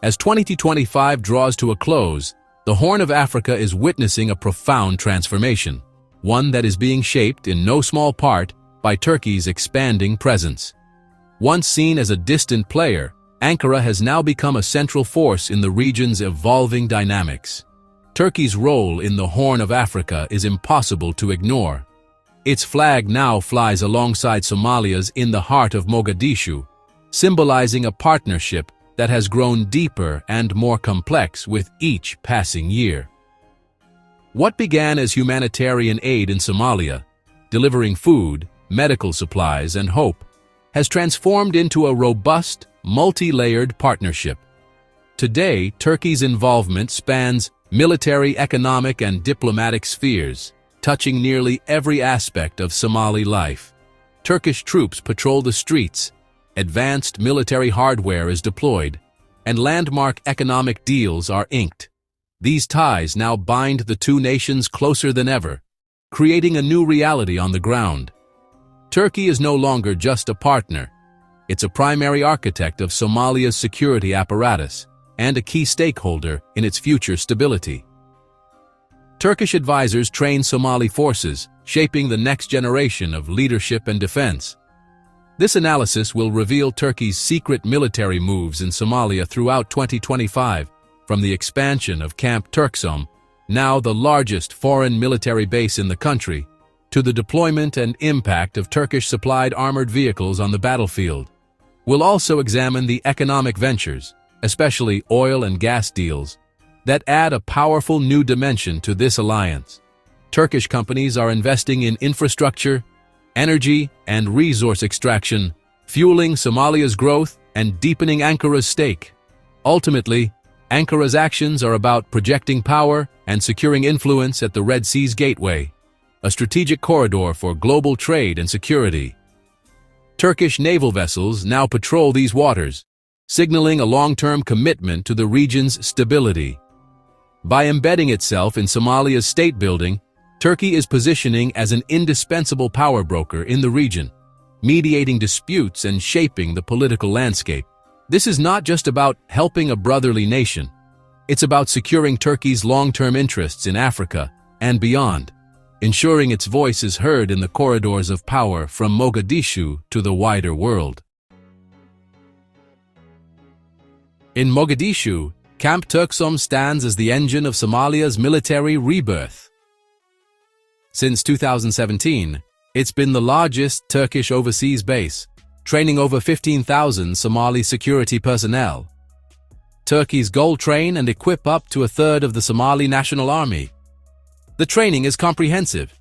As 2025 draws to a close, the Horn of Africa is witnessing a profound transformation, one that is being shaped in no small part by Turkey's expanding presence. Once seen as a distant player, Ankara has now become a central force in the region's evolving dynamics. Turkey's role in the Horn of Africa is impossible to ignore. Its flag now flies alongside Somalia's in the heart of Mogadishu, symbolizing a partnership that has grown deeper and more complex with each passing year. What began as humanitarian aid in Somalia, delivering food, medical supplies, and hope, has transformed into a robust, multi-layered partnership. Today, Turkey's involvement spans military, economic, and diplomatic spheres, touching nearly every aspect of Somali life. Turkish troops patrol the streets, advanced military hardware is deployed, and landmark economic deals are inked. These ties now bind the two nations closer than ever, creating a new reality on the ground. Turkey is no longer just a partner. It's a primary architect of Somalia's security apparatus and a key stakeholder in its future stability. Turkish advisors train Somali forces, shaping the next generation of leadership and defense. This analysis will reveal Turkey's secret military moves in Somalia throughout 2025, from the expansion of Camp Turksom, now the largest foreign military base in the country, to the deployment and impact of Turkish-supplied armored vehicles on the battlefield. We'll also examine the economic ventures, especially oil and gas deals, that add a powerful new dimension to this alliance. Turkish companies are investing in infrastructure, energy, and resource extraction, fueling Somalia's growth and deepening Ankara's stake. Ultimately, Ankara's actions are about projecting power and securing influence at the Red Sea's gateway, a strategic corridor for global trade and security. Turkish naval vessels now patrol these waters, signaling a long-term commitment to the region's stability. By embedding itself in Somalia's state building, Turkey is positioning as an indispensable power broker in the region, mediating disputes and shaping the political landscape. This is not just about helping a brotherly nation. It's about securing Turkey's long-term interests in Africa and beyond, ensuring its voice is heard in the corridors of power from Mogadishu to the wider world. In Mogadishu, Camp Turksom stands as the engine of Somalia's military rebirth. Since 2017, it's been the largest Turkish overseas base, training over 15,000 Somali security personnel. Turkey's goal train and equip up to a third of the Somali National Army. The training is comprehensive: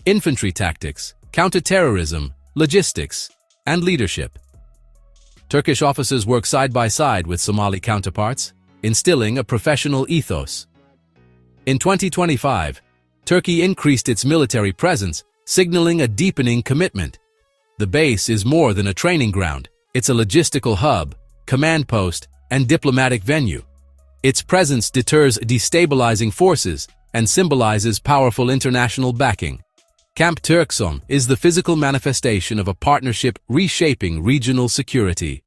infantry tactics, counter-terrorism, logistics, and leadership. Turkish officers work side by side with Somali counterparts, instilling a professional ethos. In 2025, Turkey increased its military presence, signaling a deepening commitment. The base is more than a training ground. It's a logistical hub, command post, and diplomatic venue. Its presence deters destabilizing forces and symbolizes powerful international backing. Camp Turksom is the physical manifestation of a partnership reshaping regional security.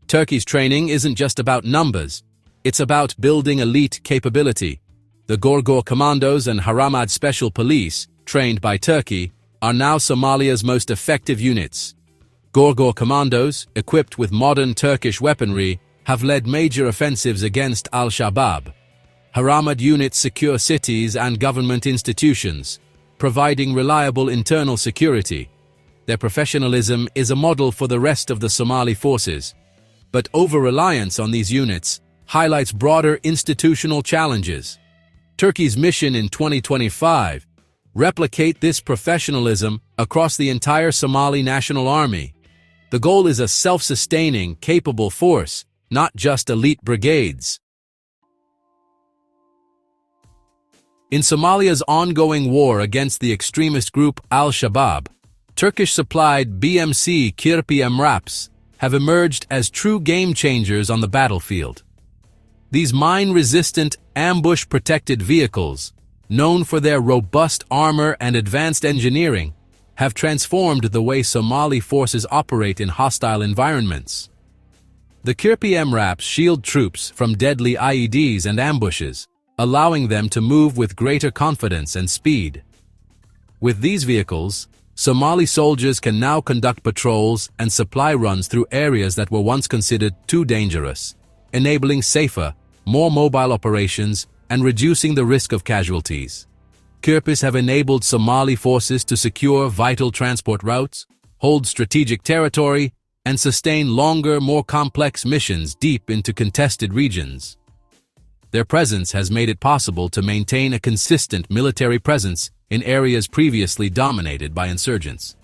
Turkey's training isn't just about numbers. It's about building elite capability. The Gorgor Commandos and Haramad Special Police, trained by Turkey, are now Somalia's most effective units. Gorgor Commandos, equipped with modern Turkish weaponry, have led major offensives against Al-Shabab. Haramad units secure cities and government institutions, providing reliable internal security. Their professionalism is a model for the rest of the Somali forces. But over-reliance on these units highlights broader institutional challenges. Turkey's mission in 2025: replicate this professionalism across the entire Somali National Army. The goal is a self-sustaining, capable force, not just elite brigades. In Somalia's ongoing war against the extremist group Al-Shabab, Turkish-supplied BMC Kirpi MRAPs have emerged as true game-changers on the battlefield. These mine-resistant, ambush-protected vehicles, known for their robust armor and advanced engineering, have transformed the way Somali forces operate in hostile environments. The Kirpi MRAPs shield troops from deadly IEDs and ambushes, allowing them to move with greater confidence and speed. With these vehicles, Somali soldiers can now conduct patrols and supply runs through areas that were once considered too dangerous, enabling safer, more mobile operations and reducing the risk of casualties. Kirpis have enabled Somali forces to secure vital transport routes, hold strategic territory, and sustain longer, more complex missions deep into contested regions. Their presence has made it possible to maintain a consistent military presence in areas previously dominated by insurgents.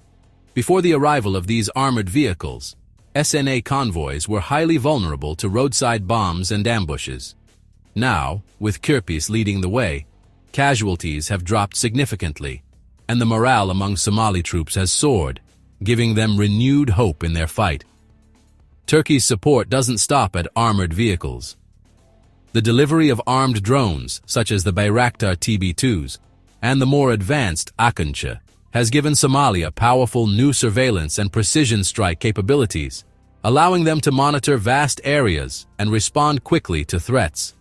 Before the arrival of these armored vehicles, SNA convoys were highly vulnerable to roadside bombs and ambushes. Now, with Kirpis leading the way, casualties have dropped significantly, and the morale among Somali troops has soared, giving them renewed hope in their fight. Turkey's support doesn't stop at armored vehicles. The delivery of armed drones, such as the Bayraktar TB2s, and the more advanced Ankara, has given Somalia powerful new surveillance and precision strike capabilities, allowing them to monitor vast areas and respond quickly to threats.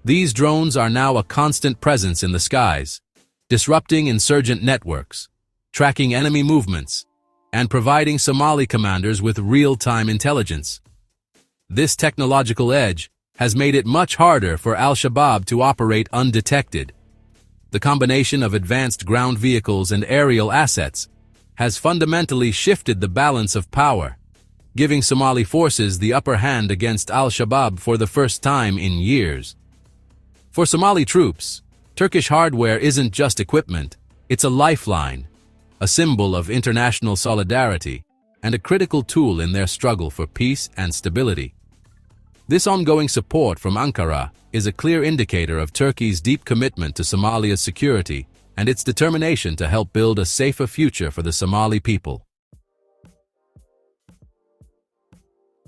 These drones are now a constant presence in the skies, disrupting insurgent networks, tracking enemy movements, and providing Somali commanders with real-time intelligence. This technological edge has made it much harder for Al-Shabab to operate undetected. The combination of advanced ground vehicles and aerial assets has fundamentally shifted the balance of power, giving Somali forces the upper hand against Al-Shabab for the first time in years. For Somali troops, Turkish hardware isn't just equipment, it's a lifeline, a symbol of international solidarity, and a critical tool in their struggle for peace and stability. This ongoing support from Ankara is a clear indicator of Turkey's deep commitment to Somalia's security and its determination to help build a safer future for the Somali people.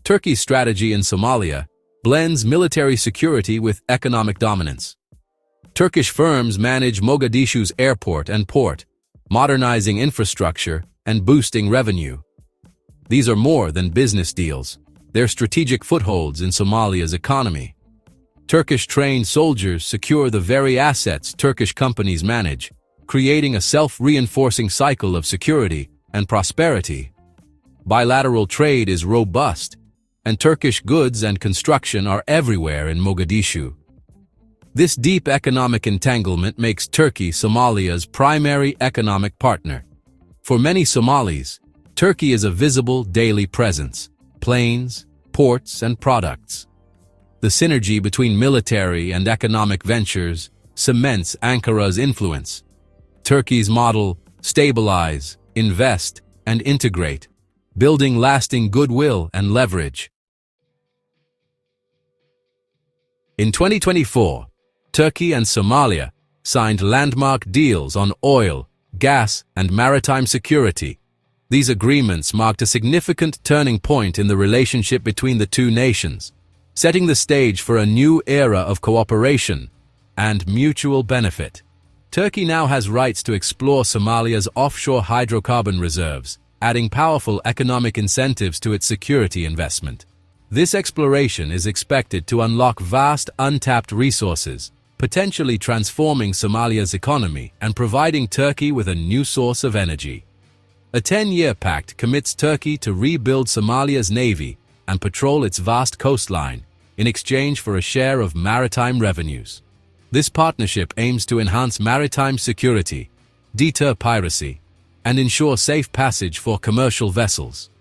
Turkey's strategy in Somalia blends military security with economic dominance. Turkish firms manage Mogadishu's airport and port, modernizing infrastructure and boosting revenue. These are more than business deals. They're strategic footholds in Somalia's economy. Turkish-trained soldiers secure the very assets Turkish companies manage, creating a self-reinforcing cycle of security and prosperity. Bilateral trade is robust, and Turkish goods and construction are everywhere in Mogadishu. This deep economic entanglement makes Turkey Somalia's primary economic partner. For many Somalis, Turkey is a visible daily presence: planes, ports, and products. The synergy between military and economic ventures cements Ankara's influence. Turkey's model: stabilize, invest, and integrate, building lasting goodwill and leverage. In 2024, Turkey and Somalia signed landmark deals on oil, gas, and maritime security. These agreements marked a significant turning point in the relationship between the two nations, setting the stage for a new era of cooperation and mutual benefit. Turkey now has rights to explore Somalia's offshore hydrocarbon reserves, adding powerful economic incentives to its security investment. This exploration is expected to unlock vast untapped resources, potentially transforming Somalia's economy and providing Turkey with a new source of energy. A 10-year pact commits Turkey to rebuild Somalia's navy and patrol its vast coastline in exchange for a share of maritime revenues. This partnership aims to enhance maritime security, deter piracy, and ensure safe passage for commercial vessels.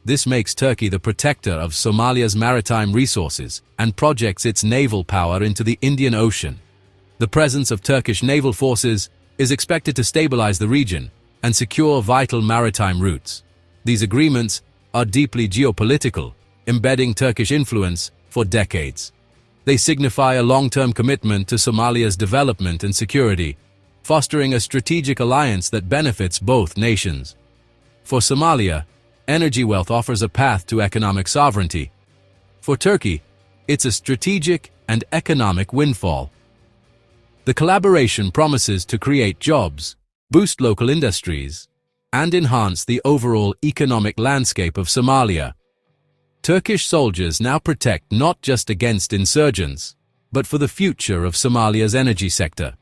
This makes Turkey the protector of Somalia's maritime resources and projects its naval power into the Indian Ocean. The presence of Turkish naval forces is expected to stabilize the region and secure vital maritime routes. These agreements are deeply geopolitical, embedding Turkish influence for decades. They signify a long-term commitment to Somalia's development and security, fostering a strategic alliance that benefits both nations. For Somalia, energy wealth offers a path to economic sovereignty. For Turkey, it's a strategic and economic windfall. The collaboration promises to create jobs, boost local industries, and enhance the overall economic landscape of Somalia. Turkish soldiers now protect not just against insurgents, but for the future of Somalia's energy sector.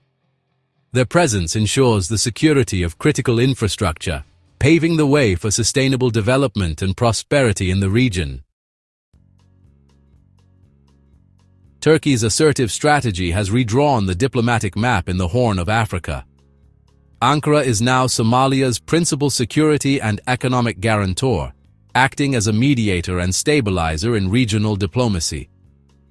Their presence ensures the security of critical infrastructure, paving the way for sustainable development and prosperity in the region. Turkey's assertive strategy has redrawn the diplomatic map in the Horn of Africa. Ankara is now Somalia's principal security and economic guarantor, acting as a mediator and stabilizer in regional diplomacy.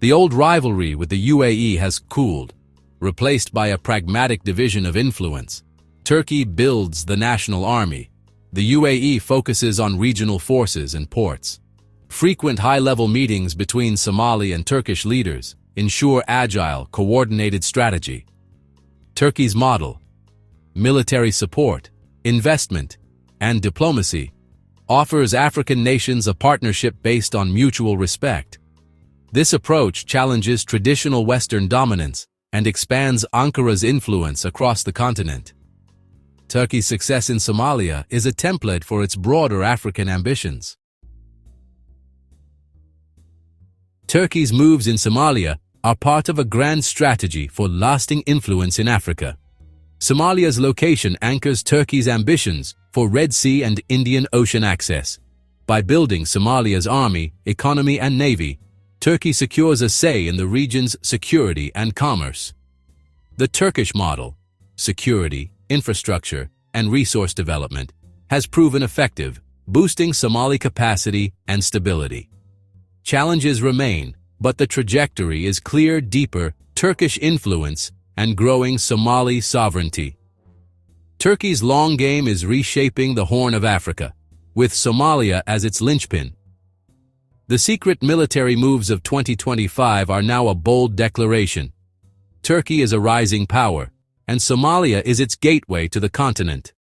The old rivalry with the UAE has cooled, replaced by a pragmatic division of influence. Turkey builds the national army. The UAE focuses on regional forces and ports. Frequent high-level meetings between Somali and Turkish leaders ensure agile, coordinated strategy. Turkey's model, military support, investment, and diplomacy, offers African nations a partnership based on mutual respect. This approach challenges traditional Western dominance and expands Ankara's influence across the continent. Turkey's success in Somalia is a template for its broader African ambitions. Turkey's moves in Somalia are part of a grand strategy for lasting influence in Africa. Somalia's location anchors Turkey's ambitions for Red Sea and Indian Ocean access. By building Somalia's army, economy, and navy, Turkey secures a say in the region's security and commerce. The Turkish model, security, infrastructure, and resource development, has proven effective, boosting Somali capacity and stability. Challenges remain, but the trajectory is clear: deeper Turkish influence and growing Somali sovereignty. Turkey's long game is reshaping the Horn of Africa, with Somalia as its linchpin. The secret military moves of 2025 are now a bold declaration. Turkey is a rising power, and Somalia is its gateway to the continent.